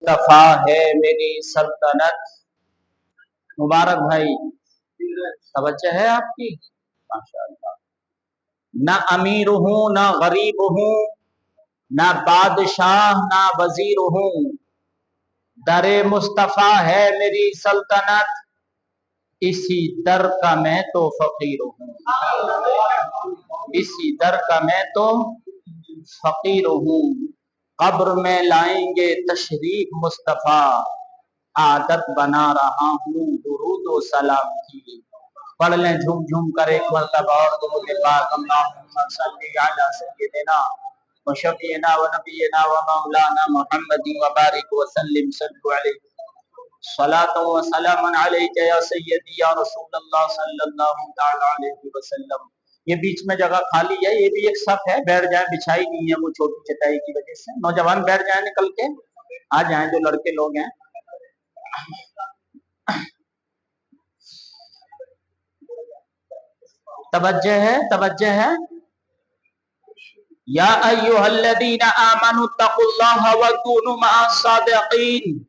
मुस्तफा है मेरी सल्तनत। मुबारक भाई, तवज्जो है आपकी, माशाअल्लाह। ना अमीर हूँ ना गरीब हूँ, ना बादशाह ना वजीर हूँ, दरे मुस्तफा है मेरी सल्तनत, इसी दर का मैं तो फकीर हूँ, इसी दर का मैं तो फकीर हूँ। कब्र में लाएंगे तशरीफ मुस्तफा, आदत बना रहा हूँ दुरूद व सलाम की। पढ़ लें झूम झूम कर एक मरतबा और दुरूद पाक, अल्लाहुम्मा सल्ली अला सय्यिदिना व शफीना व नबीना व मौलाना मुहम्मदिन व बारिक व सल्लिम सल्लु अलैहि सलातो व सलामन अलैका या सय्यदी या रसूलल्लाह सल्लल्लाहु तआला अलैहि वसल्लम। ये बीच में जगह खाली है, ये भी एक सफ है, बैठ जाए, बिछाई नहीं है वो छोटी चटाई की वजह से। नौजवान बैठ जाए, निकल के आ जाए जो लड़के लोग हैं। तवज्जो है, तवज्जो है। या अय्युहल्लज़ीना आमनु तक़ुल्लाहा व कूनु मअस सादिक़ीन।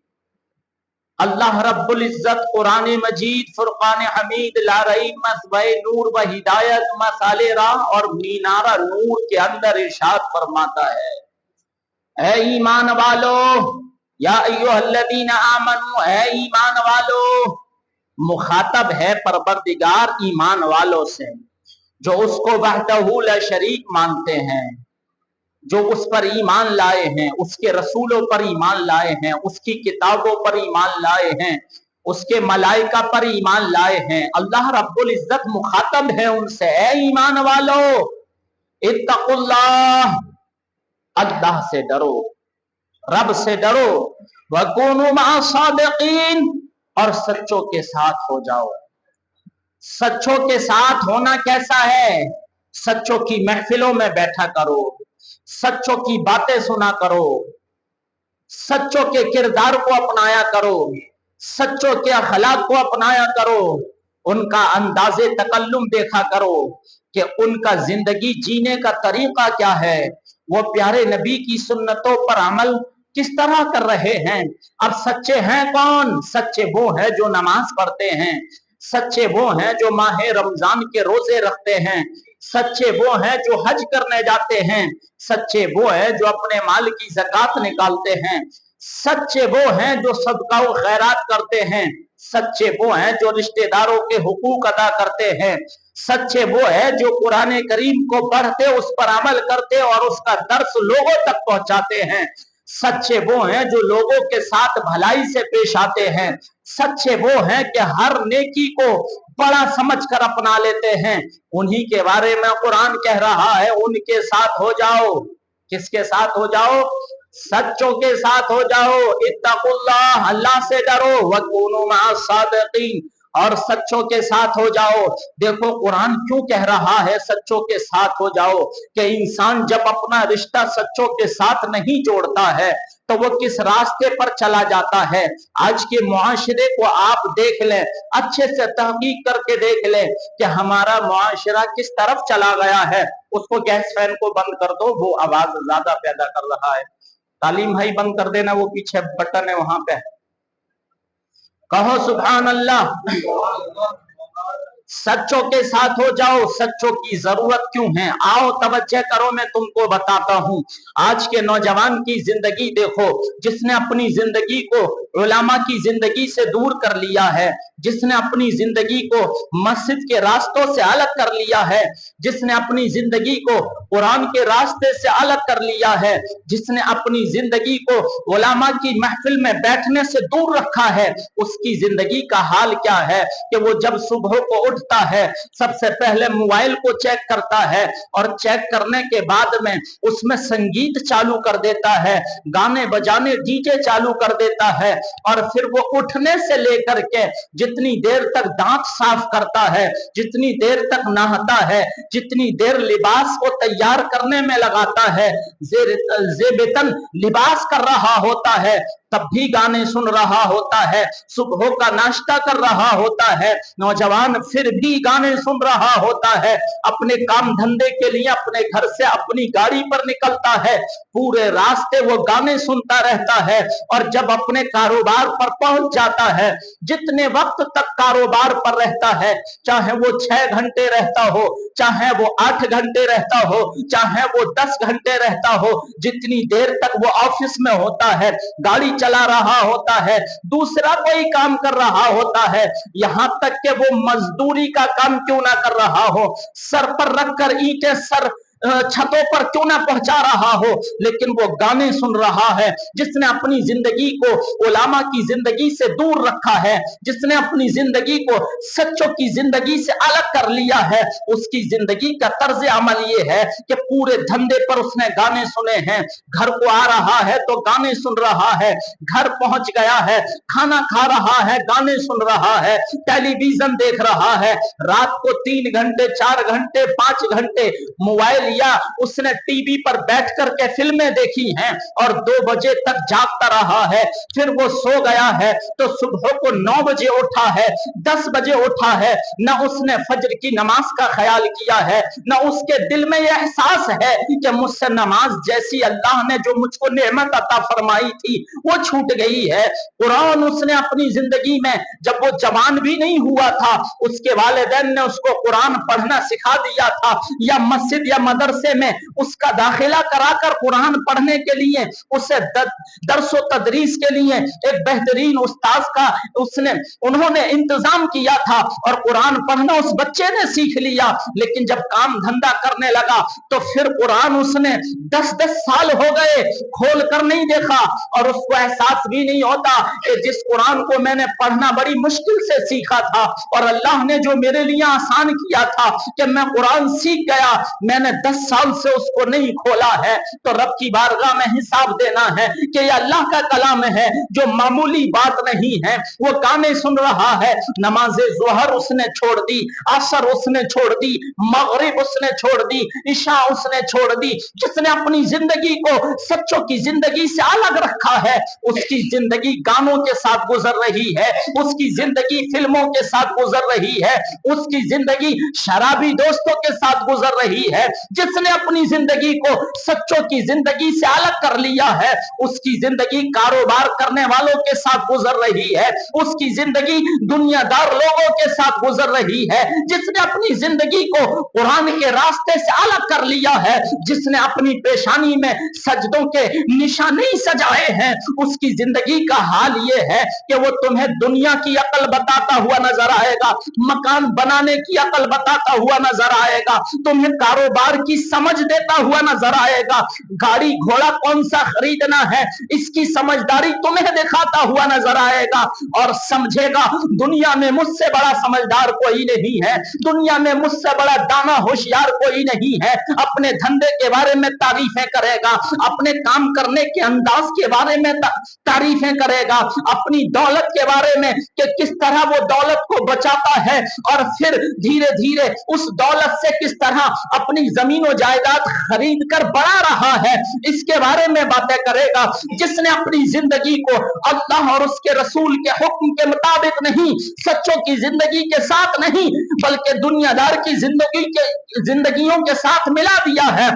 अल्लाह रब्बुल इज्जत कुरान मजीद फुरकान हमीद ला रही मसबे नूर व हिदायत मसाले राह और मीनारा नूर के अंदर इरशाद फरमाता है, ऐ ईमान वालो, या अय्युहल्लज़ीना आमनु, ऐ ईमान वालो। मुखातब है परवरदिगार ईमान वालों से, जो उसको वहदहू ला शरीक मानते हैं, जो उस पर ईमान लाए हैं, उसके रसूलों पर ईमान लाए हैं, उसकी किताबों पर ईमान लाए हैं, उसके मलाइका पर ईमान लाए हैं। अल्लाह रब्बुल इज्जत मुखातब है उनसे, ऐ ईमान वालो, इत्तकुल्लाह, अल्लाह से डरो, रब से डरो, वकूनु मअस सादिकीन, और सच्चों के साथ हो जाओ। सच्चों के साथ होना कैसा है? सच्चों की महफिलों में बैठा करो, सच्चों की बातें सुना करो, सच्चों के किरदार को अपनाया करो, सच्चों के अखलाक को अपनाया करो, उनका अंदाजे तकल्लुम देखा करो कि उनका जिंदगी जीने का तरीका क्या है, वो प्यारे नबी की सुन्नतों पर अमल किस तरह कर रहे हैं। अब सच्चे हैं कौन? सच्चे वो हैं जो नमाज पढ़ते हैं, सच्चे वो हैं जो माह रमजान के रोजे रखते हैं, सच्चे वो हैं जो हज करने जाते हैं, सच्चे वो हैं जो अपने माल की ज़कात निकालते हैं, सच्चे वो हैं जो सदका व खैरात करते हैं, सच्चे वो हैं जो रिश्तेदारों के हुकूक अदा करते हैं, सच्चे वो है जो कुरान करीम को पढ़ते, उस पर अमल करते और उसका दर्स लोगों तक पहुंचाते हैं, सच्चे वो हैं जो लोगों के साथ भलाई से पेश आते हैं, सच्चे वो हैं कि हर नेकी को बड़ा समझकर अपना लेते हैं। उन्हीं के बारे में कुरान कह रहा है, उनके साथ हो जाओ। किसके साथ हो जाओ? सच्चों के साथ हो जाओ। इत्तकुल्लाह, अल्लाह से डरो, वकूनु मअस सादिकीन, और सच्चों के साथ हो जाओ। देखो कुरान क्यों कह रहा है सच्चों के साथ हो जाओ, कि इंसान जब अपना रिश्ता सच्चों के साथ नहीं जोड़ता है तो वो किस रास्ते पर चला जाता है। आज के मुआशरे को आप देख लें, अच्छे से तहकीक करके देख लें कि हमारा मुआशरा किस तरफ चला गया है। उसको गैस फैन को बंद कर दो, वो आवाज ज्यादा पैदा कर रहा है। तालीम भाई बंद कर देना, वो पीछे बटन है वहां पे, कहो सुभान अल्लाह। सच्चों के साथ हो जाओ। सच्चों की जरूरत क्यों है? आओ तवज्जो करो, मैं तुमको बताता हूं। आज के नौजवान की जिंदगी देखो, जिसने अपनी जिंदगी को उलमा की जिंदगी से दूर कर लिया है, जिसने अपनी जिंदगी को मस्जिद के रास्तों से अलग कर लिया है, जिसने अपनी जिंदगी को कुरान के रास्ते से अलग कर लिया है, जिसने अपनी जिंदगी को उलमा की महफिल में बैठने से दूर रखा है, उसकी जिंदगी का हाल क्या है कि वो जब सुबह को उठता है सबसे पहले मोबाइल को चेक करता है, और चेक करने के बाद में उसमें संगीत चालू कर देता है, गाने बजाने डीजे चालू कर देता है, और फिर वो उठने से लेकर के जितनी देर तक दांत साफ करता है, जितनी देर तक नहाता है, जितनी देर लिबास को तैयार करने में लगाता है, जेबेतन लिबास कर रहा होता है, तब भी गाने सुन रहा होता है, सुबह का नाश्ता कर रहा होता है, नौजवान फिर भी गाने सुन रहा होता है, अपने काम धंधे के लिए अपने घर से अपनी गाड़ी पर निकलता है, पूरे रास्ते वो गाने सुनता रहता है, और जब अपने कारोबार पर पहुंच जाता है, जितने वक्त तक कारोबार पर रहता है, चाहे वो 6 घंटे रहता हो, चाहे वो 8 घंटे रहता हो, चाहे वो 10 घंटे रहता हो, जितनी देर तक वो ऑफिस में होता है, गाड़ी चला रहा होता है, दूसरा कोई काम कर रहा होता है, यहां तक कि वो मजदूरी का काम क्यों ना कर रहा हो, सर पर रखकर ईंटें सर छतों पर क्यों ना पहुंचा रहा हो, लेकिन वो गाने सुन रहा है। जिसने अपनी जिंदगी को उलामा की जिंदगी से दूर रखा है, जिसने अपनी जिंदगी को सच्चों की जिंदगी से अलग कर लिया है, उसकी जिंदगी का तर्ज अमल ये है कि पूरे धंधे पर उसने गाने सुने हैं, घर को आ रहा है तो गाने सुन रहा है, घर पहुंच गया है, खाना खा रहा है, गाने सुन रहा है, टेलीविजन देख रहा है, रात को 3 घंटे 4 घंटे 5 घंटे मोबाइल या उसने टीवी पर बैठ करके फिल्में देखी हैं, और 2 बजे तक जागता रहा है, फिर वो सो गया है, तो सुबह को 9 बजे उठा है, 10 बजे उठा है, न उसने फजर की नमाज का ख्याल किया है, न उसके दिल में यह एहसास है कि मुझसे नमाज जैसी अल्लाह ने जो मुझको नेमत अता फरमाई थी वो छूट गई है। कुरान उसने अपनी जिंदगी में, जब वो जवान भी नहीं हुआ था, उसके वालिदैन ने उसको कुरान पढ़ना सिखा दिया था, या मस्जिद या मदरसे में उसका दाखिला कराकर कुरान पढ़ने के लिए उसे दरसो तदरीस के लिए एक बेहतरीन उस्ताद का उन्होंने इंतजाम किया था, और कुरान पढ़ना उस बच्चे ने सीख लिया। लेकिन जब काम धंधा करने लगा तो फिर कुरान उसने 10-10 साल हो गए खोल कर नहीं देखा, और उसको एहसास भी नहीं होता कि जिस कुरान को मैंने पढ़ना बड़ी मुश्किल से सीखा था, और अल्लाह ने जो मेरे लिए आसान किया था कि मैं कुरान सीख गया, मैंने 10 साल से उसको नहीं खोला है, तो रब की बारगाह में हिसाब देना है कि ये अल्लाह का कलाम है, जो मामूली बात नहीं है। वो गाने सुन रहा है, नमाज़े ज़ोहर उसने छोड़ दी, असर उसने छोड़ दी, मगरिब उसने छोड़ दी, इशा उसने छोड़ दी। जिसने अपनी जिंदगी को सच्चों की जिंदगी से अलग रखा है, उसकी जिंदगी गानों के साथ गुजर रही है, उसकी जिंदगी फिल्मों के साथ गुजर रही है, उसकी जिंदगी शराबी दोस्तों के साथ गुजर रही है। जिसने अपनी जिंदगी को सच्चों की जिंदगी से अलग कर लिया है, उसकी जिंदगी कारोबार करने वालों के साथ गुजर रही है, उसकी जिंदगी दुनियादार लोगों के साथ गुजर रही है। जिसने अपनी जिंदगी को कुरान के रास्ते से अलग कर लिया है, जिसने अपनी पेशानी में सजदों के निशान नहीं सजाए हैं, उसकी जिंदगी का हाल ये है कि वो तुम्हें दुनिया की अकल बताता हुआ नजर आएगा, मकान बनाने की अकल बताता हुआ नजर आएगा, तुम्हें कारोबार की समझ देता हुआ नजर आएगा, गाड़ी घोड़ा कौन सा खरीदना है इसकी समझदारी तुम्हें दिखाता हुआ नजर आएगा, और समझेगा दुनिया में मुझसे बड़ा समझदार कोई नहीं है, दुनिया में मुझसे बड़ा दाना होशियार कोई नहीं है। अपने धंधे के बारे में तारीफें करेगा, अपने काम करने के अंदाज के बारे में तारीफें करेगा, अपनी दौलत के बारे में कि किस तरह वो दौलत को बचाता है, और फिर धीरे धीरे उस दौलत से किस तरह अपनी जमीन और जायदाद खरीद कर बढ़ा रहा है, इसके बारे में बातें करेगा। जिसने अपनी जिंदगी को अल्लाह और उसके रसूल के हुक्म के मुताबिक नहीं, सच्चों की जिंदगी के साथ नहीं, बल्कि दुनियादार की जिंदगियों के साथ मिला दिया है,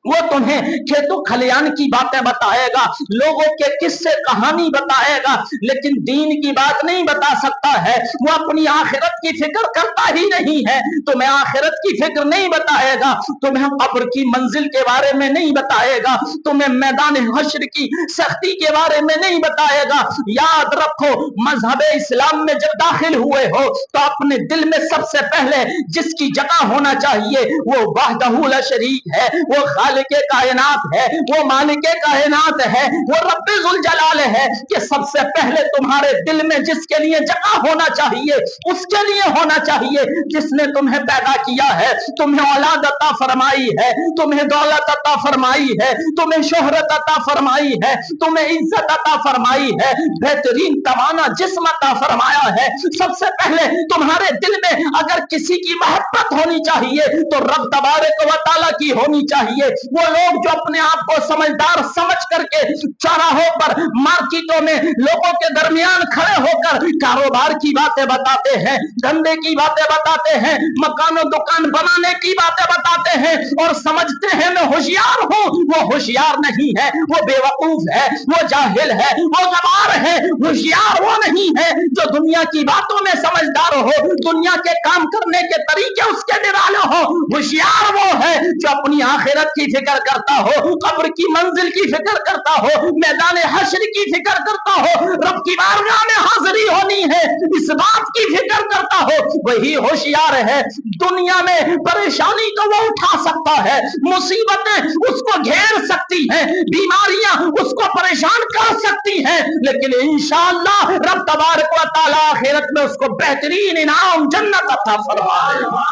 वो तुम्हें खेतों खलियान की बातें बताएगा, लोगों के किस्से कहानी बताएगा, लेकिन दीन की बात नहीं बता सकता है। वो अपनी आखिरत की फिक्र करता ही नहीं है, तुम्हें आखिरत की फिक्र नहीं बताएगा, तुम्हें कब्र की मंजिल के बारे में नहीं बताएगा, तुम्हें मैदान हश्र की सख्ती के बारे में नहीं बताएगा। याद रखो, मजहब इस्लाम में जब दाखिल हुए हो तो अपने दिल में सबसे पहले जिसकी जगह होना चाहिए वो वहदहू ला शरीक है, वो खालिके कायनात है, वो मालिके कायनात है, वो रब्बे जुल जलाल है, कि सबसे पहले तुम्हारे दिल में जिसके लिए जगह होना चाहिए उसके लिए होना चाहिए, जिसने तुम्हें पैदा किया है, तुम्हें औलाद अता फरमाई है, तुम्हें दौलत अता फरमाई है, तुम्हें शोहरत अता फरमाई है, तुम्हें इज्जत अता फरमाई है, बेहतरीन तवाना जिस्म अता फरमाया है। सबसे पहले तुम्हारे दिल में अगर किसी की मोहब्बत होनी चाहिए तो रब तबारक व तआला की होनी चाहिए। वो लोग जो अपने आप को समझदार समझ करके चौराहों पर, मार्केटों में लोगों के दरमियान खड़े होकर कारोबार की बातें बताते हैं, धंधे की बातें बताते हैं, मकानों दुकान बनाने की बातें बताते हैं और समझते हैं मैं होशियार हूं, वो होशियार नहीं है, वो बेवकूफ है, वो जाहिल है, वो गवार है। होशियार वो नहीं है जो दुनिया की बातों में समझदार हो, दुनिया के काम करने के तरीके उसके निराले हो। होशियार वो है जो अपनी आखिरत की फिक्र करता हो, कब्र की मंजिल की फिक्र करता हो, मैदान हश्र की फिक्र करता हो, रब की बारगाह में हाजिरी होनी है इस बात की फिक्र करता हो, वही होशियार है। दुनिया में परेशानी तो वो उठा सकता है, मुसीबतें उसको घेर सकती हैं, बीमारियां उसको परेशान कर सकती हैं, लेकिन इंशाअल्लाह रब तबारक व तआला आखिरत में उसको बेहतरीन इनाम जन्नत अता फरमाएगा।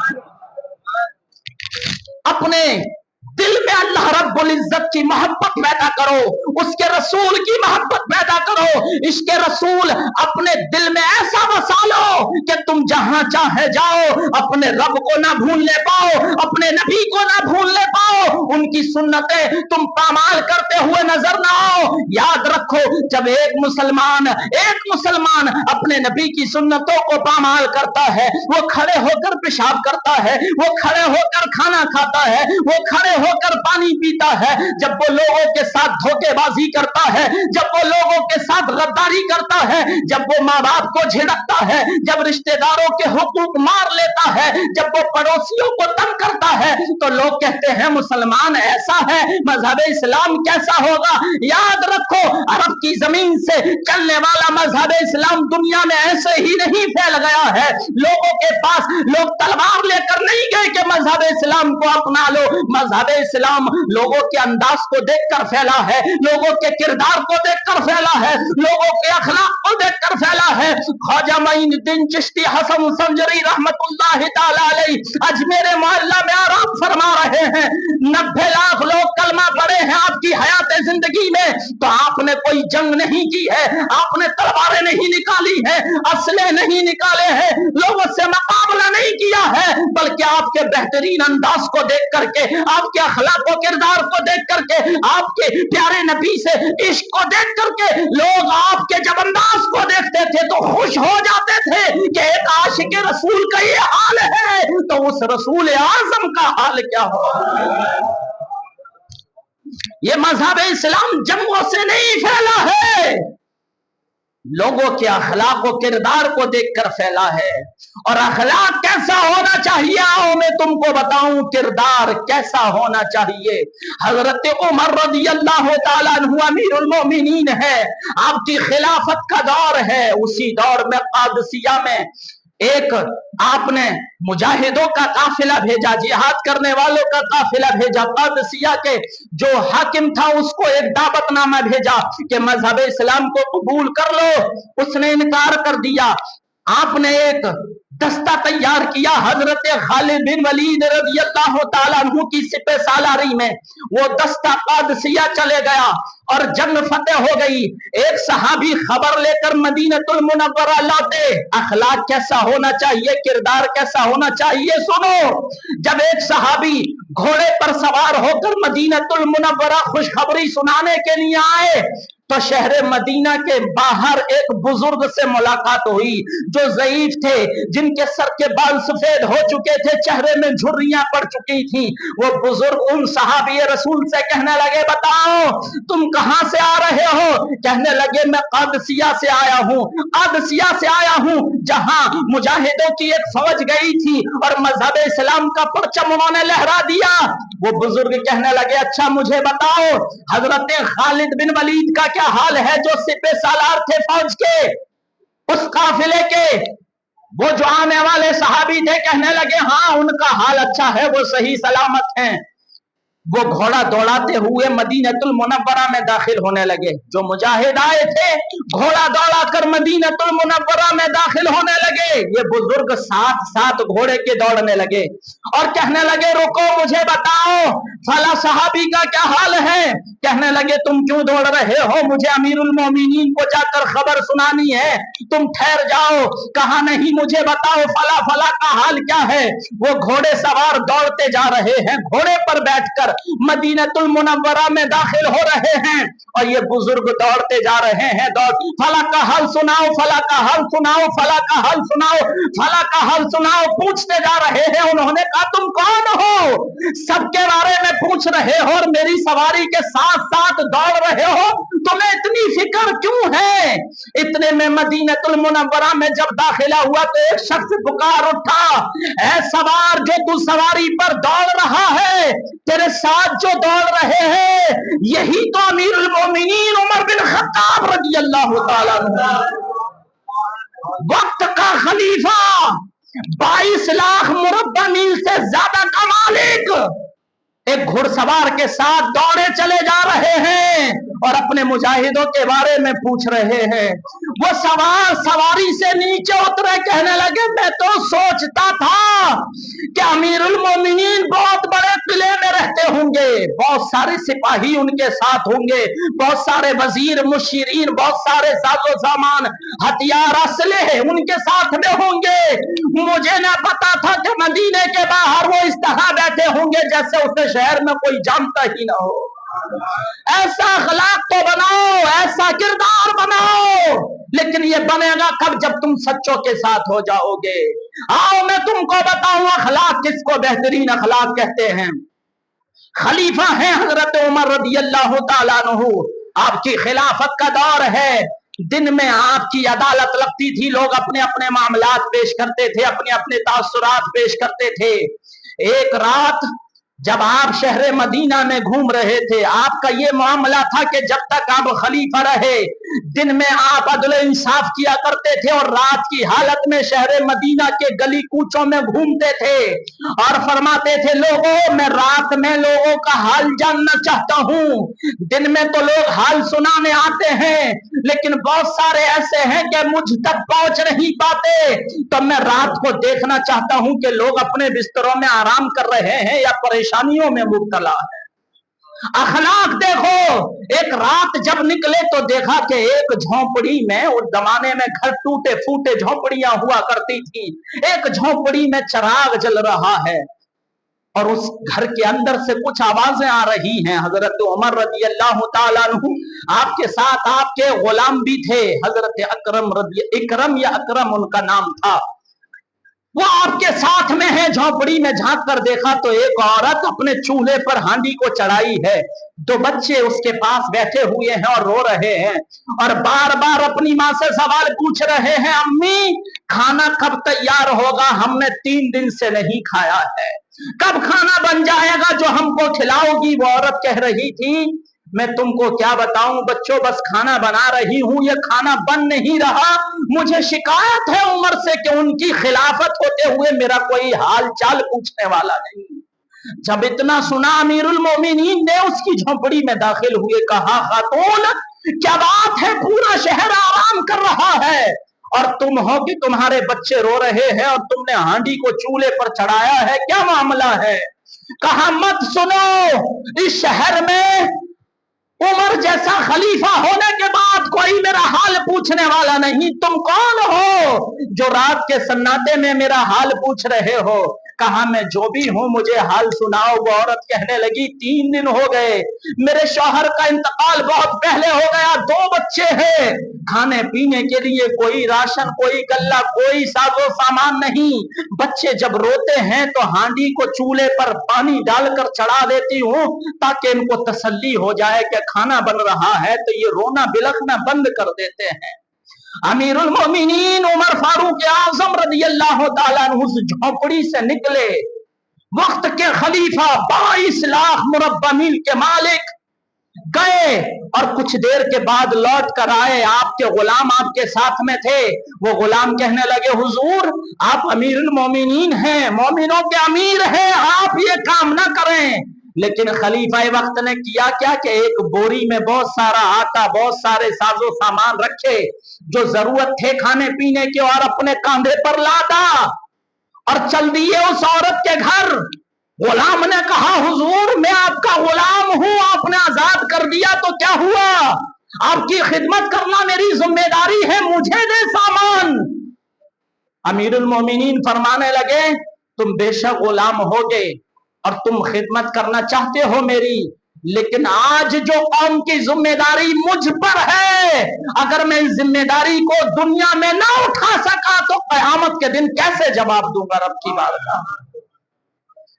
अपने दिल में अल्लाह रब्बुल इज्जत की मोहब्बत पैदा करो, उसके रसूल की मोहब्बत पैदा करो, इसके रसूल अपने दिल में ऐसा बसा लो कि तुम जहां चाहे जाओ, अपने रब को ना भूलने पाओ, अपने नबी को ना भूलने पाओ, उनकी सुन्नतें तुम पामाल करते हुए नजर ना आओ। याद रखो, जब एक मुसलमान अपने नबी की सुन्नतों को पामाल करता है, वो खड़े होकर पेशाब करता है, वो खड़े होकर खाना खाता है, वो खड़े होकर पानी पीता है, जब वो लोगों के साथ धोखेबाजी करता है, जब वो लोगों के साथ गद्दारी करता है, जब वो माँ बाप को झिड़कता है, जब रिश्तेदारों के हुकूक मार लेता है, जब वो पड़ोसियों को तंग करता है, तो लोग कहते हैं मुसलमान ऐसा है, मजहब इस्लाम कैसा होगा। याद रखो, अरब की जमीन से चलने वाला मजहब इस्लाम दुनिया में ऐसे ही नहीं फैल गया है। लोगों के पास लोग तलवार लेकर नहीं गए कि मजहब इस्लाम को अपना लो। मजहब इस्लाम लोगों के अंदाज को देखकर फैला है, लोगों के किरदार को देखकर फैला है, लोगों के अखलाक को देखकर फैला है। ख्वाजा मोइनुद्दीन चिश्ती हसन संजरी रहमतुल्लाह ताला अलैहि अजमेर मोहल्ला में आराम फरमा रहे हैं। 90 लाख लोग कलमा पढ़े हैं आपकी हयात जिंदगी में, तो आपने कोई जंग नहीं की है, आपने तलवारें नहीं निकाली है, असले नहीं निकाले हैं, लोगों से मुकाबला नहीं किया है, बल्कि आपके बेहतरीन अंदाज को देख करके, आपके अखलाक व किरदार को देख करके, आपके प्यारे नबी से इश्क को देख करके लोग आपके जब अंदाज को देखते थे तो खुश हो जाते थे कि एक आशिक रसूल का ये हाल है, तो उस रसूल आजम का हाल क्या हो। ये मजहब इस्लाम जंगों से नहीं फैला है, लोगों के अखलाक व किरदार को देखकर फैला है। और अखलाक कैसा होना चाहिए, आओ मैं तुमको बताऊं किरदार कैसा होना चाहिए। हजरत उमर रज़ियल्लाहु ताला अन्हु अमीरुल मोमिनीन है, आपकी खिलाफत का दौर है। उसी दौर में क़ादिसिया में एक आपने मुजाहिदों का काफिला भेजा, जिहाद करने वालों का काफिला भेजा। क़ादिसिया के जो हाकिम था उसको एक दावतनामा भेजा कि मजहब इस्लाम को कबूल कर लो, उसने इनकार कर दिया। आपने एक दस्ता तैयार किया, हजरत खालिद बिन वलीद रज़ियल्लाहु ताला अन्हु की सिपह सालारी में वो दस्ता क़ादिसिया चले गया और जंग फतेह हो गई। एक सहाबी खबर लेकर मदीनतुल मुनव्वरा लौटे। अखलाक कैसा होना चाहिए, किरदार कैसा होना चाहिए, सुनो। जब एक सहाबी घोड़े पर सवार होकर मदीनतुल मुनव्वरा खुशखबरी सुनाने के लिए आए, तो शहर मदीना के बाहर एक बुजुर्ग से मुलाकात हुई जो ज़ईफ थे, जिनके सर के बाल सफेद हो चुके थे, चेहरे में झुर्रियां पड़ चुकी थी। वो बुजुर्ग उन सहाबी रसूल से कहने लगे, बताओ तुम कहां से आ रहे हो? कहने लगे, मैं क़ादिसिया से आया हूं, क़ादिसिया से आया हूं, जहां मुजाहिदों की एक फौज गई थी और मजहब इस्लाम का परचम उन्होंने लहरा दिया। वो बुजुर्ग कहने लगे, अच्छा मुझे बताओ हजरत खालिद बिन वलीद का क्या हाल है, जो सिपह सालार थे फौज के, उस काफिले के, वो जो आने वाले सहाबी थे। कहने लगे, हाँ उनका हाल अच्छा है, वो सही सलामत हैं। वो घोड़ा दौड़ाते हुए मदीनतुल मुनव्वरा में दाखिल होने लगे। जो मुजाहिद आए थे घोड़ा दौड़ा कर मदीनतुल मुनव्वरा में दाखिल होने लगे, ये बुजुर्ग साथ साथ घोड़े के दौड़ने लगे और कहने लगे रुको मुझे बताओ फला सहाबी का क्या हाल है। कहने लगे तुम क्यों दौड़ रहे हो, मुझे अमीरुल मोमिनीन को जाकर खबर सुनानी है, तुम ठहर जाओ। कहा नहीं मुझे बताओ फला फला का हाल क्या है। वो घोड़े सवार दौड़ते जा रहे हैं, घोड़े पर बैठकर मदीनतुल मुनव्वरा में दाखिल हो रहे हैं और ये बुजुर्ग दौड़ते जा रहे हैं। दौड़ फला का हाल सुनाओ, फला का हाल सुनाओ, फला का हाल सुनाओ, फला का हाल सुनाओ, पूछते जा रहे हैं। उन्होंने कहा तुम कौन हो, सबके बारे में पूछ रहे हो और मेरी सवारी के साथ साथ दौड़ रहे हो, तुम्हें इतनी फिक्र क्यों है। इतने में मदीनतुल मुनव्वरा में जब दाखिला हुआ तो एक शख्स पुकार उठा, ऐ सवार जो तू सवारी पर दौड़ रहा है, तेरे साथ जो दौड़ रहे हैं यही तो अमीरुल मोमिनीन उमर बिन खत्ताब रज़ी अल्लाह तआला अन्हु, वक्त का खलीफा, 22 लाख मुरब्बा मील से ज्यादा का मालिक, एक घुड़सवार के साथ दौड़े चले जा रहे हैं और अपने मुजाहिदों के बारे में पूछ रहे हैं। वो सवार सवारी से नीचे उतरे, कहने लगे मैं तो सोचता था कि अमीरुल मोमिनीन बहुत बड़े किले में रहते होंगे, बहुत सारे सिपाही उनके साथ होंगे, बहुत सारे वजीर मुशीरीन, बहुत सारे साजो सामान हथियार असले उनके साथ में होंगे। मुझे ना पता था कि मदीने के बाहर वो इस तरह बैठे होंगे जैसे उसे शहर में कोई जानता ही ना हो। ऐसा अखलाक तो बनाओ, ऐसा किरदार बनाओ, लेकिन ये बनेगा कब, जब तुम सच्चों के साथ हो जाओगे। आओ मैं तुमको बताऊं अखलाक किसको बेहतरीन अखलाक कहते हैं। खलीफा है हजरत उमर रज़ी अल्लाह तआला अन्हु, आपकी खिलाफत का दौर है। दिन में आपकी अदालत लगती थी, लोग अपने अपने मामलात पेश करते थे, अपने अपने तासुरात पेश करते थे। एक रात जब आप शहर मदीना में घूम रहे थे, आपका ये मामला था कि जब तक आप खलीफा रहे, दिन में आप अदल इंसाफ किया करते थे और रात की हालत में शहर मदीना के गली कूचों में घूमते थे और फरमाते थे लोगों मैं रात में लोगों का हाल जानना चाहता हूं। दिन में तो लोग हाल सुनाने आते हैं, लेकिन बहुत सारे ऐसे हैं कि मुझ तक पहुंच नहीं पाते, तो मैं रात को देखना चाहता हूं कि लोग अपने बिस्तरों में आराम कर रहे हैं या परेशानियों में मुब्तला है। अखलाक देखो, एक रात जब निकले तो देखा कि एक झोंपड़ी में, उस जमाने में घर टूटे फूटे झोंपड़ियां हुआ करती थी, एक झोंपड़ी में चिराग जल रहा है और उस घर के अंदर से कुछ आवाजें आ रही हैं। हजरत उमर रज़ी अल्लाह तआला अन्हु, आपके साथ आपके गुलाम भी थे, हजरत इकरम या अकरम उनका नाम था, वो आपके साथ में है। झोंपड़ी में झांक कर देखा तो एक औरत अपने चूल्हे पर हांडी को चढ़ाई है, 2 बच्चे उसके पास बैठे हुए हैं और रो रहे हैं और बार बार अपनी माँ से सवाल पूछ रहे हैं, अम्मी खाना कब तैयार होगा, हमने 3 दिन से नहीं खाया है, कब खाना बन जाएगा जो हमको खिलाओगी। वो औरत कह रही थी मैं तुमको क्या बताऊं बच्चों, बस खाना बना रही हूं, ये खाना बन नहीं रहा, मुझे शिकायत है उमर से कि उनकी खिलाफत होते हुए मेरा कोई हाल चाल पूछने वाला नहीं। जब इतना सुना अमीरुल मोमिनीन ने उसकी झोंपड़ी में दाखिल हुए, कहा खातून क्या बात है, पूरा शहर आराम कर रहा है और तुम हो कि तुम्हारे बच्चे रो रहे हैं और तुमने हांडी को चूल्हे पर चढ़ाया है, क्या मामला है। कहा मत सुनो, इस शहर में उमर जैसा खलीफा होने के बाद कोई मेरा हाल पूछने वाला नहीं, तुम कौन हो जो रात के सन्नाटे में मेरा हाल पूछ रहे हो। कहा मैं जो भी हूं मुझे हाल सुनाओ। वो औरत कहने लगी 3 दिन हो गए, मेरे शौहर का इंतकाल बहुत पहले हो गया, 2 बच्चे हैं, खाने पीने के लिए कोई राशन, कोई गल्ला, कोई साजो सामान नहीं। बच्चे जब रोते हैं तो हांडी को चूल्हे पर पानी डालकर चढ़ा देती हूँ ताकि इनको तसल्ली हो जाए कि खाना बन रहा है, तो ये रोना बिलखना बंद कर देते हैं। अमीरुल मोमिनीन उमर फारूक आजम रज़ी अल्लाह तआला अन्हु उस झोंपड़ी से निकले, वक्त के खलीफा, 22 लाख मुरब्बा मील के मालिक, गए और कुछ देर के बाद लौट कर आए। आपके गुलाम आपके साथ में थे। वो गुलाम कहने लगे हुजूर आप अमीरुल मोमिनीन हैं, मोमिनों के अमीर हैं, आप ये काम ना करें, लेकिन खलीफा वक्त ने किया क्या कि एक बोरी में बहुत सारा आटा, बहुत सारे साजो सामान रखे जो जरूरत थे खाने पीने के, और अपने कांधे पर लादा और चल दिए उस औरत के घर। गुलाम ने कहा, हुजूर मैं आपका गुलाम हूं, आपने आजाद कर दिया तो क्या हुआ, आपकी खिदमत करना मेरी जिम्मेदारी है, मुझे दे सामान। अमीरुल मोमिनीन फरमाने लगे, तुम बेशक गुलाम होगे और तुम खिदमत करना चाहते हो मेरी, लेकिन आज जो कौम की जिम्मेदारी मुझ पर है, अगर मैं इस जिम्मेदारी को दुनिया में ना उठा सका तो कयामत के दिन कैसे जवाब दूंगा रब की बारगाह।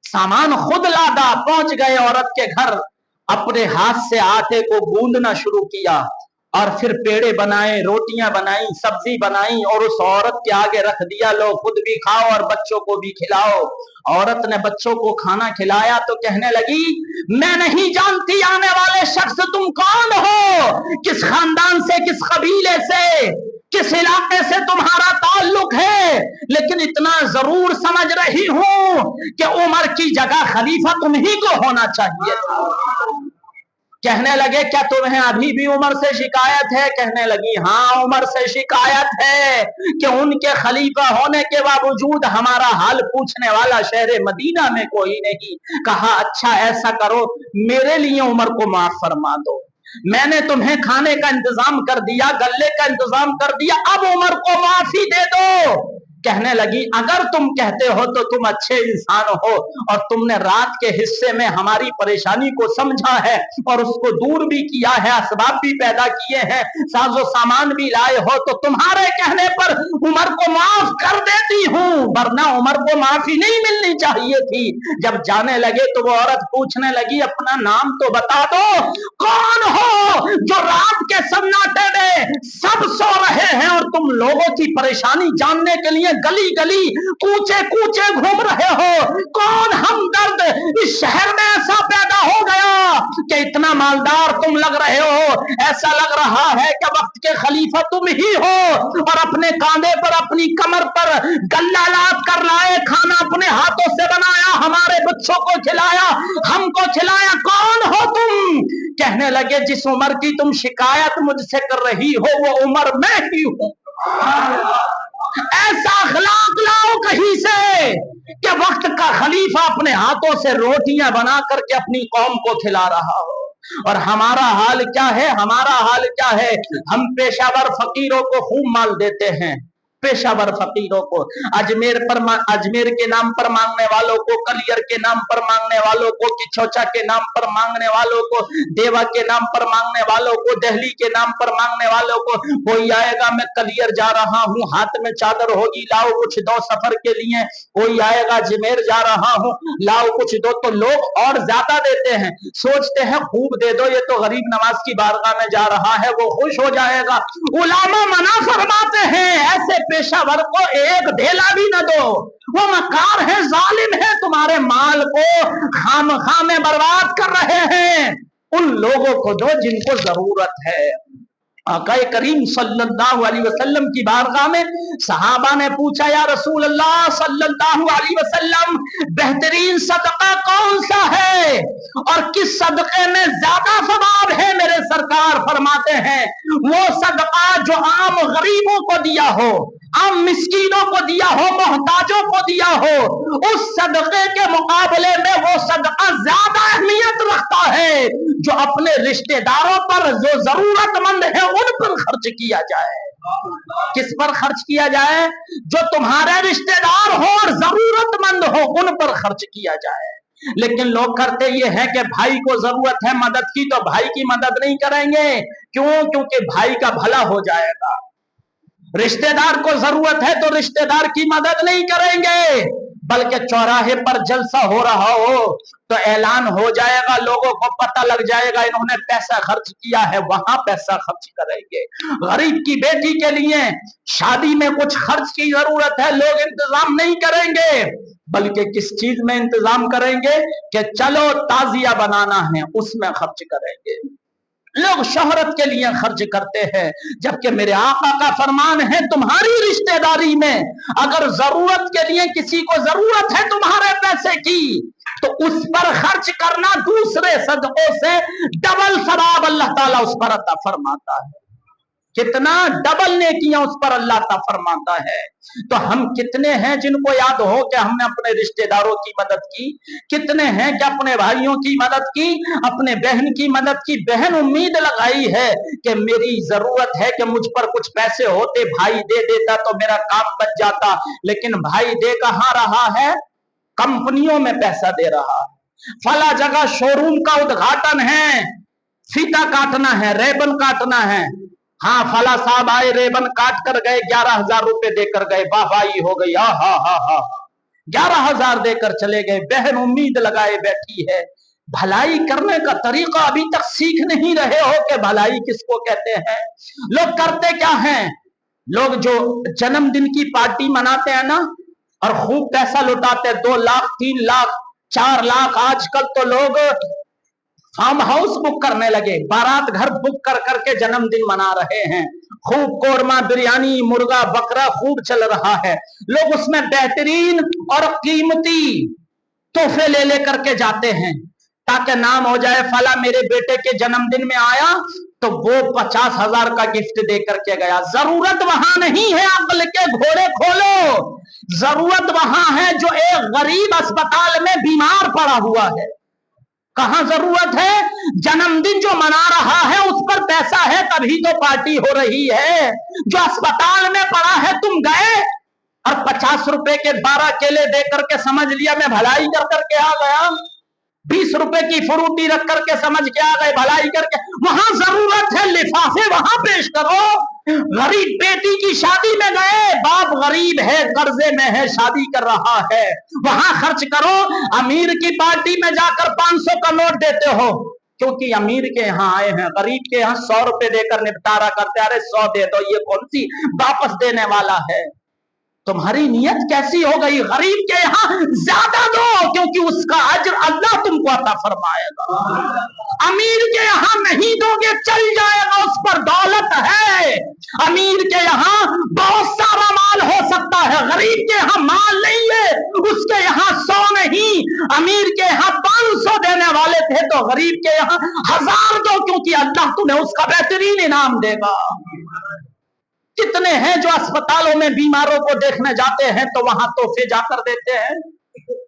सामान खुद लादा, पहुंच गए औरत के घर, अपने हाथ से आटे को गूंदना शुरू किया और फिर पेड़े बनाए, रोटियां बनाई, सब्जी बनाई और उस औरत के आगे रख दिया, लो खुद भी खाओ और बच्चों को भी खिलाओ। औरत ने बच्चों को खाना खिलाया तो कहने लगी, मैं नहीं जानती आने वाले शख्स तुम कौन हो, किस खानदान से, किस कबीले से, किस इलाके से तुम्हारा ताल्लुक है, लेकिन इतना जरूर समझ रही हूं कि उमर की जगह खलीफा तुम ही को होना चाहिए था। कहने लगे, क्या तुम्हें अभी भी उमर से शिकायत है? कहने लगी, हाँ उमर से शिकायत है कि उनके खलीफा होने के बावजूद हमारा हाल पूछने वाला शहर मदीना में कोई नहीं। कहा, अच्छा ऐसा करो, मेरे लिए उमर को माफ फरमा दो, मैंने तुम्हें खाने का इंतजाम कर दिया, गल्ले का इंतजाम कर दिया, अब उमर को माफी दे दो। कहने लगी, अगर तुम कहते हो तो तुम अच्छे इंसान हो और तुमने रात के हिस्से में हमारी परेशानी को समझा है और उसको दूर भी किया है, असबाब भी पैदा किए हैं, साजो सामान भी लाए हो, तो तुम्हारे कहने पर उमर को माफ कर देती हूं, वरना उमर को माफी नहीं मिलनी चाहिए थी। जब जाने लगे तो वो औरत पूछने लगी, अपना नाम तो बता दो, कौन हो जो रात के सन्नाटे में सब सो रहे हैं और तुम लोगों की परेशानी जानने के लिए गली गली कूचे कूचे घूम रहे हो? कौन हमदर्द इस शहर में ऐसा पैदा हो गया कि इतना मालदार तुम लग रहे हो, ऐसा लग रहा है कि वक्त के खलीफा तुम ही हो, और अपने कांधे पर, अपनी कमर पर गल्ला लाद कर लाए, खाना अपने हाथों से बनाया, हमारे बच्चों को खिलाया, हमको खिलाया, कौन हो तुम? कहने लगे, जिस उमर की तुम शिकायत मुझसे कर रही हो वो उमर मैं ही हूं। ऐसा अखलाक लाओ कहीं से कि वक्त का खलीफा अपने हाथों से रोटियां बना करके अपनी कौम को खिला रहा हो। और हमारा हाल क्या है, हमारा हाल क्या है? हम पेशावर फकीरों को खूब माल देते हैं, पेशावर फकीरों को, अजमेर के नाम पर मांगने वालों को, कलियर के नाम पर मांगने वालों को, किछोचा के नाम पर मांगने वालों को, देवा के नाम पर मांगने वालों को, दिल्ली के नाम पर मांगने वालों को। कोई आएगा, मैं कलियर जा रहा हूं, हाथ में चादर होगी, लाओ कुछ दो सफर के लिए। कोई आएगा, अजमेर जा रहा हूं, लाओ कुछ दो, तो लोग और ज्यादा देते हैं, सोचते हैं खूब दे दो, ये तो गरीब नवाज की बारगाह में जा रहा है, वो खुश हो जाएगा। उलामा मना फरमाते हैं, ऐसे पेशावर को एक ढेला भी न दो, वो मकार है, जालिम है, तुम्हारे माल को खामखा में बर्बाद कर रहे हैं। उन लोगों को दो जिनको जरूरत है। आका करीम सल्लल्लाहु अलैहि वसल्लम की बारगाह में सहाबा ने पूछा, या रसूल अल्लाह सल्लल्लाहु अलैहि वसल्लम, बेहतरीन सदका कौन सा है और किस सदके में ज्यादा सवाब है? मेरे सरकार फरमाते हैं, वो सदका जो आम गरीबों को दिया हो, आम मिस्कीनों को दिया हो, मोहताजों को दिया हो, उस सदके के मुकाबले में वो सदका ज्यादा अहमियत रखता है जो अपने रिश्तेदारों पर, जो जरूरतमंद है उन पर खर्च किया जाए। किस पर खर्च किया जाए? जो तुम्हारे रिश्तेदार हो और जरूरतमंद हो, उन पर खर्च किया जाए। लेकिन लोग करते ये हैं कि भाई को जरूरत है मदद की तो भाई की मदद नहीं करेंगे। क्यों? क्योंकि भाई का भला हो जाएगा। रिश्तेदार को जरूरत है तो रिश्तेदार की मदद नहीं करेंगे, बल्कि चौराहे पर जलसा हो रहा हो तो ऐलान हो जाएगा, लोगों को पता लग जाएगा इन्होंने पैसा खर्च किया है, वहां पैसा खर्च करेंगे। गरीब की बेटी के लिए शादी में कुछ खर्च की जरूरत है, लोग इंतजाम नहीं करेंगे, बल्कि किस चीज में इंतजाम करेंगे कि चलो ताजिया बनाना है, उसमें खर्च करेंगे। लोग शोहरत के लिए खर्च करते हैं, जबकि मेरे आका का फरमान है, तुम्हारी रिश्तेदारी में अगर जरूरत के लिए किसी को जरूरत है तुम्हारे पैसे की, तो उस पर खर्च करना दूसरे सदकों से डबल सवाब अल्लाह ताला उस पर अता फरमाता है। कितना डबल नेकियां उस पर अल्लाह ता फरमाता है। तो हम कितने हैं जिनको याद हो कि हमने अपने रिश्तेदारों की मदद की, कितने हैं कि अपने भाइयों की मदद की, अपने बहन की मदद की। बहन उम्मीद लगाई है कि मेरी जरूरत है कि मुझ पर कुछ पैसे होते, भाई दे देता तो मेरा काम बच जाता, लेकिन भाई दे कहां रहा है, कंपनियों में पैसा दे रहा है। फला जगह शोरूम का उद्घाटन है, फीता काटना है, रेबन काटना है, हाँ फला साहब आए, रेबन काट कर गए, 11,000 रुपए देकर गए, वाहवाही हो गई, हा हा हा हा, 11,000 देकर चले गए। बहन उम्मीद लगाए बैठी है। भलाई करने का तरीका अभी तक सीख नहीं रहे हो कि भलाई किसको कहते हैं। लोग करते क्या हैं, लोग जो जन्मदिन की पार्टी मनाते हैं ना और खूब पैसा लुटाते हैं, 2 लाख 3 लाख 4 लाख, आजकल तो लोग फार्म हाउस बुक करने लगे, बारात घर बुक कर करके जन्मदिन मना रहे हैं। खूब कोरमा, बिरयानी, मुर्गा, बकरा खूब चल रहा है। लोग उसमें बेहतरीन और कीमती तोहफे ले लेकर के जाते हैं ताकि नाम हो जाए, फला मेरे बेटे के जन्मदिन में आया तो वो 50,000 का गिफ्ट दे करके गया। जरूरत वहां नहीं है, अक्ल के घोड़े खोलो। जरूरत वहां है जो एक गरीब अस्पताल में बीमार पड़ा हुआ है। कहां जरूरत है, जन्मदिन जो मना रहा है उस पर पैसा है तभी तो पार्टी हो रही है। जो अस्पताल में पड़ा है, तुम गए और 50 रुपए के 12 केले दे करके समझ लिया मैं भलाई कर करके आ गया, 20 रुपए की फ्रूटी रख करके समझ के आ गए भलाई करके। वहां जरूरत है, लिफाफे वहां पेश करो। गरीब बेटी की शादी में गए, बाप गरीब है, कर्जे में है, शादी कर रहा है, वहां खर्च करो। अमीर की पार्टी में जाकर 500 का नोट देते हो क्योंकि अमीर के यहाँ आए हैं, गरीब के यहाँ 100 रुपए देकर निपटारा करते, अरे 100 दे दो, ये कौन सी वापस देने वाला है। तुम्हारी नियत कैसी हो गई, गरीब के यहाँ ज्यादा दो क्योंकि उसका अज्र अल्लाह तुमको अता फरमाएगा। अमीर के यहाँ नहीं दोगे चल जाएगा, उस पर दौलत है। अमीर के यहाँ बहुत सारा माल हो सकता है, गरीब के यहाँ माल नहीं है, उसके यहाँ 100 नहीं। अमीर के यहाँ 500 देने वाले थे तो गरीब के यहाँ 1000 दो क्योंकि अल्लाह तुम्हें उसका बेहतरीन इनाम देगा। कितने हैं जो अस्पतालों में बीमारों को देखने जाते हैं तो वहां तोहफे जाकर देते हैं।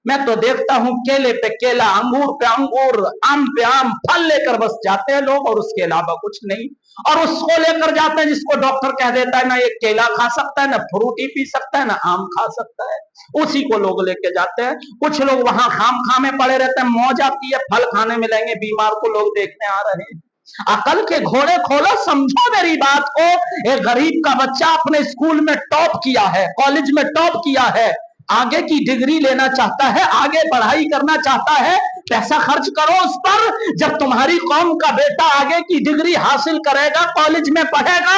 मैं तो देखता हूं केले पे केला, अंगूर पे अंगूर, आम पे आम, फल लेकर बस जाते हैं लोग और उसके अलावा कुछ नहीं। और उसको लेकर जाते हैं जिसको डॉक्टर कह देता है ना ये केला खा सकता है, ना फ्रूटी पी सकता है, ना आम खा सकता है, उसी को लोग लेके जाते हैं। कुछ लोग वहां खाम खामे पड़े रहते हैं, मौज आती है, फल खाने मिलेंगे, बीमार को लोग देखने आ रहे हैं। अकल के घोड़े खोलो, समझो मेरी बात को। एक गरीब का बच्चा अपने स्कूल में टॉप किया है, कॉलेज में टॉप किया है, आगे की डिग्री लेना चाहता है, आगे पढ़ाई करना चाहता है, पैसा खर्च करो उस पर। जब तुम्हारी कौम का बेटा आगे की डिग्री हासिल करेगा, कॉलेज में पढ़ेगा,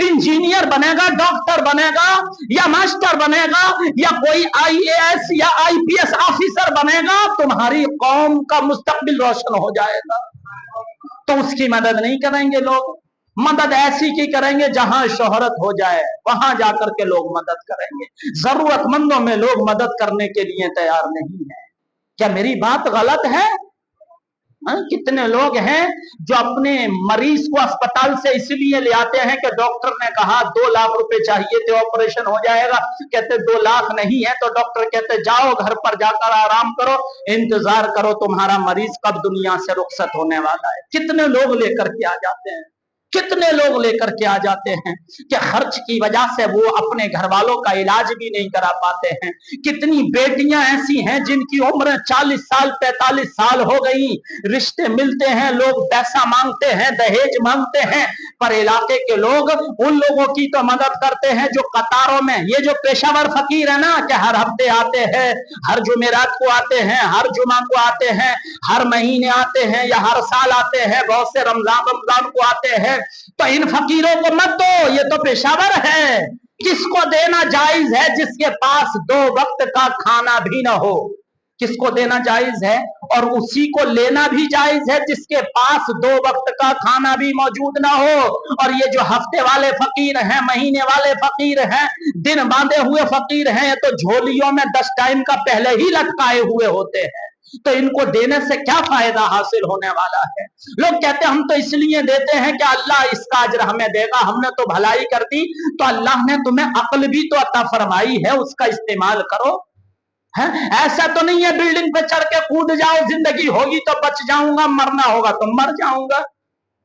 इंजीनियर बनेगा, डॉक्टर बनेगा या मास्टर बनेगा या कोई IAS या IPS ऑफिसर बनेगा, तुम्हारी कौम का मुस्तकबिल रोशन हो जाएगा। तो उसकी मदद नहीं करेंगे लोग, मदद ऐसी की करेंगे जहां शोहरत हो जाए वहां जाकर के लोग मदद करेंगे। जरूरतमंदों में लोग मदद करने के लिए तैयार नहीं है। क्या मेरी बात गलत है? कितने लोग हैं जो अपने मरीज को अस्पताल से इसलिए ले आते हैं कि डॉक्टर ने कहा 2 लाख रुपए चाहिए थे, ऑपरेशन हो जाएगा, कहते 2 लाख नहीं है तो डॉक्टर कहते जाओ घर पर जाकर आराम करो, इंतजार करो तुम्हारा मरीज कब दुनिया से रुखसत होने वाला है। कितने लोग लेकर के आ जाते हैं, कितने लोग लेकर के आ जाते हैं कि खर्च की वजह से वो अपने घर वालों का इलाज भी नहीं करा पाते हैं। कितनी बेटियां ऐसी हैं जिनकी उम्र 40 साल 45 साल हो गई, रिश्ते मिलते हैं, लोग पैसा मांगते हैं, दहेज मांगते हैं, पर इलाके के लोग उन लोगों की तो मदद करते हैं जो कतारों में, ये जो पेशावर फकीर है ना कि हर हफ्ते आते हैं, हर जुमेरात को आते हैं, हर जुमा को आते हैं, हर महीने आते हैं या हर साल आते हैं, बहुत से रमजान को आते हैं, तो इन फकीरों को मत दो, ये तो पेशावर है। किसको देना जायज है जिसके पास 2 वक्त का खाना भी ना हो, किसको देना जायज है, और उसी को लेना भी जायज है जिसके पास 2 वक्त का खाना भी मौजूद ना हो। और ये जो हफ्ते वाले फकीर हैं, महीने वाले फकीर हैं, दिन बांधे हुए फकीर हैं, ये तो झोलियों में 10 टाइम का पहले ही लटकाए हुए होते हैं। तो इनको देने से क्या फायदा हासिल होने वाला है? लोग कहते हैं हम तो इसलिए देते हैं कि अल्लाह इसका अजर हमें देगा, हमने तो भलाई कर दी। तो अल्लाह ने तुम्हें अक्ल भी तो अता फरमाई है, उसका इस्तेमाल करो। है ऐसा तो नहीं है बिल्डिंग पे चढ़ के कूद जाओ, जिंदगी होगी तो बच जाऊंगा, मरना होगा तो मर जाऊंगा।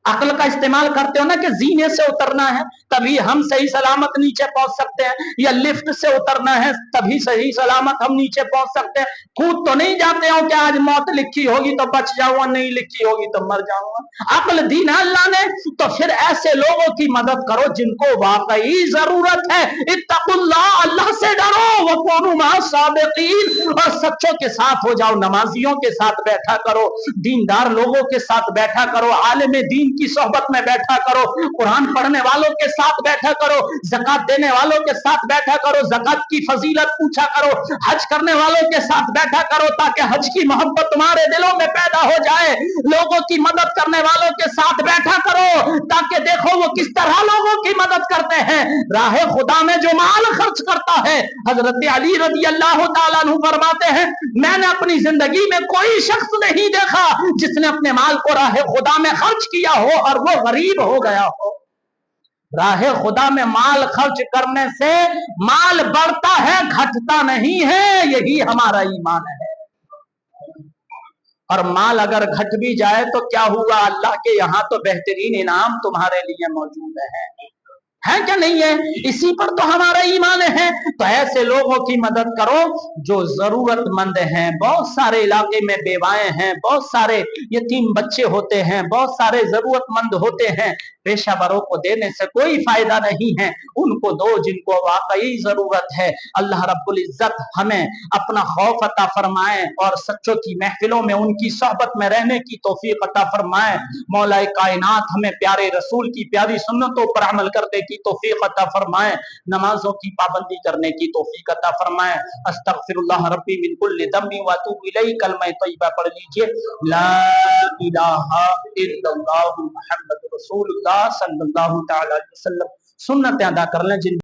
अक्ल का इस्तेमाल करते हो ना कि जीने से उतरना है तभी हम सही सलामत नीचे पहुंच सकते हैं, या लिफ्ट से उतरना है तभी सही सलामत हम नीचे पहुंच सकते हैं। कूद तो नहीं जाते हो कि आज मौत लिखी होगी तो बच जाऊंगा, नहीं लिखी होगी तो मर जाऊंगा। अक्ल दी ना अल्लाह ने, तो फिर ऐसे लोगों की मदद करो जिनको वाकई जरूरत है। इत्तकुल्लाह, अल्लाह से डरो, वकुनू मअस सादिकीन, और सच्चों के साथ हो जाओ, नमाजियों के साथ बैठा करो, दीनदार लोगों के साथ बैठा करो, आलिम दीन की सोहबत में बैठा करो, कुरान पढ़ने वालों के साथ बैठा करो, ज़कात देने वालों के साथ बैठा करो, ज़कात की फजीलत पूछा करो, हज करने वालों के साथ बैठा करो ताकि हज की मोहब्बत तुम्हारे दिलों में पैदा हो जाए। लोगों की मदद करने वालों के साथ बैठा करो ताकि देखो वो किस तरह लोगों की मदद करते हैं। राह खुदा में जो माल खर्च करता है, हजरत अली रज़ी अल्लाह तआला अन्हु फरमाते हैं, मैंने अपनी जिंदगी में कोई शख्स नहीं देखा जिसने अपने माल को राह खुदा में खर्च किया हो और वो गरीब हो गया हो। राह खुदा में माल खर्च करने से माल बढ़ता है, घटता नहीं है, यही हमारा ईमान है। और माल अगर घट भी जाए तो क्या हुआ, अल्लाह के यहाँ तो बेहतरीन इनाम तुम्हारे लिए मौजूद है क्या नहीं है? इसी पर तो हमारा ईमान है। तो ऐसे लोगों की मदद करो जो जरूरतमंद हैं। बहुत सारे इलाके में बेवाएं हैं, बहुत सारे यतीम बच्चे होते हैं, बहुत सारे जरूरतमंद होते हैं। पेशावरों को देने से कोई फायदा नहीं है, उनको दो जिनको वाकई जरूरत है। अल्लाह रब्बुल इज्जत हमें अपना खौफ अता फरमाए और सच्चों की महफिलों में उनकी सोहबत में रहने की तौफीक अता फरमाए। मौला कायनात हमें प्यारे रसूल की प्यारी सुन्नतों पर अमल करने की तौफीक अता फरमाए, नमाजों की पाबंदी करने की तौफीक अता फरमाए। अस्तगफिरुल्लाह रब्बी मिन कुल्लि ज़म्बि व अतूबु इलैहि, कलमा तय्यबा पढ़ लीजिए, ला इलाहा इल्लल्लाह मुहम्मदुर रसूलुल्लाह सल्लल्लाहु तआला अलैहि वसल्लम। सुन्नतें अदा कर लें जिन